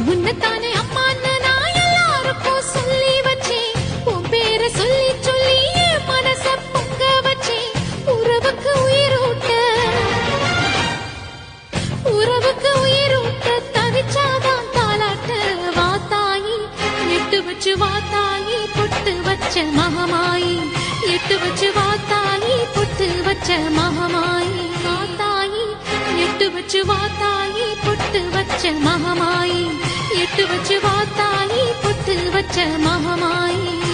உன்னத்தானே அம்மான்னு நான் எல்லாருக்கும் சொல்லி வச்சேன். உன் பேரை சொல்லி சொல்லி என் மனச பொங்க வச்சேன். உறவுக்கு உயிரூட்ட தவிச்சாதான் தாலாட்ட. வாத்தாயி எட்டு வச்சு வாத்தாயி பொட்டு வச்ச மகமாயி. எட்டு வச்சு வாத்தாயி பொட்டு வச்ச மகமாயி. வாத்தாயி எட்டு வச்சு வாத்தாயி பொட்டு வச்ச மகமாயி. எட்டு வச்சு வாத்தாயி பொட்டு வச்ச மகமாயி.